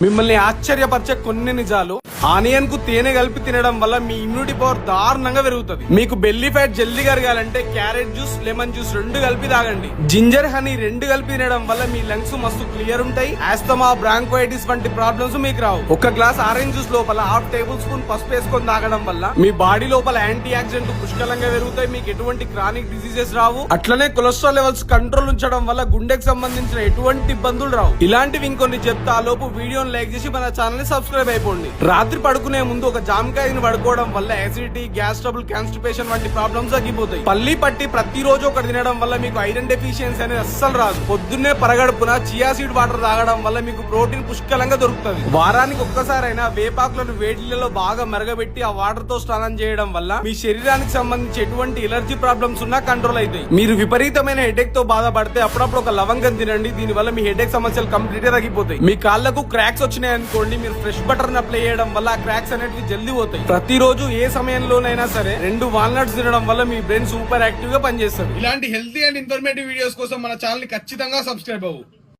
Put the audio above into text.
మిమ్మల్ని ఆశ్చర్యపరిచే కొన్ని నిజాలు. ఆనియన్ కు తేనె కలిపి తినడం వల్ల మీ ఇమ్యూనిటీ పవర్ దారుణంగా పెరుగుతుంది. మీకు బెల్లీ ఫ్యాట్ జల్దీ కరగాలంటే క్యారెట్ జ్యూస్, లెమన్ జ్యూస్ 2 కలిపి తాగండి. జింజర్ హనీ 2 కలిపి తినడం వల్ల మీ లంగ్స్ మస్తు క్లియర్ ఉంటాయి. ఆస్తమా, బ్రాంకైటిస్ వంటి ప్రాబ్లమ్స్ మీకు రావు. ఒక గ్లాస్ ఆరెంజ్ జ్యూస్ లోపల 1/2 టేబుల్ స్పూన్ పసుపు వేసుకొని తాగడం వల్ల మీ బాడీ లోపల యాంటీ ఆక్సిడెంట్ పుష్కలంగా పెరుగుతాయి. మీకు ఎటువంటి క్రానిక్ డిసీజెస్ రావు. అట్లనే కొలెస్ట్రాల్ లెవెల్స్ కంట్రోల్ ఉంచడం వల్ల గుండెకి సంబంధించిన ఎటువంటి ఇబ్బందులు రావు. ఇలాంటివి ఇంకొన్ని చెప్తా. లోపు వీడియోని లైక్ చేసి మన ఛానల్ ని సబ్స్క్రైబ్ అయిపోండి. రాత్రి పడుకునే ముందు ఒక జామకాయని పడుకోవడం వల్ల యాసిడిటీ, గ్యాస్ ట్రబుల్, కాన్స్టిపేషన్ వంటి ప్రాబ్లమ్స్ తగ్గిపోతాయి. పల్లి పట్టి ప్రతిరోజు ఒకటి తినడం వల్ల మీకు ఐరన్ డెఫిషియన్సీ అనేది అస్సలు రాదు. పొద్దున్నే పరగడుపున చియా సీడ్ వాటర్ తాగడం వల్ల మీకు ప్రోటీన్ పుష్కలంగా దొరుకుతుంది. వారానికి ఒక్కసారైనా వేపాకులను వేడిలో బాగా మరగబెట్టి ఆ వాటర్ తో స్నానం చేయడం వల్ల మీ శరీరానికి సంబంధించి ఎటువంటి ఎలర్జీ ప్రాబ్లమ్స్ ఉన్నా కంట్రోల్ అవుతాయి. మీరు విపరీతమైన హెడేక్ తో బాధపడితే అప్పుడప్పుడు ఒక లవంగం తినండి. దీని వల్ల మీ హెడేక్ సమస్యలు కంప్లీట్ గా తగ్గిపోతాయి. మీ కాళ్లకు క్రాక్స్ వచ్చినాయి అనుకోండి, మీరు ఫ్రెష్ బటర్ అప్లై చేయడం వల్ల ఆ క్రాక్స్ అనేవి జల్దీ పోతాయి. ప్రతిరోజు ఏ సమయంలోనైనా సరే 2 వాల్నట్స్ తినడం వల్ల మీ బ్రెయిన్ సూపర్ యాక్టివ్ గా పనిచేస్తుంది. ఇలాంటి హెల్తీ అండ్ ఇన్ఫర్మేటివ్ వీడియోస్ కోసం మన ఛానల్ ని ఖచ్చితంగా సబ్స్క్రైబ్ అవ్వు.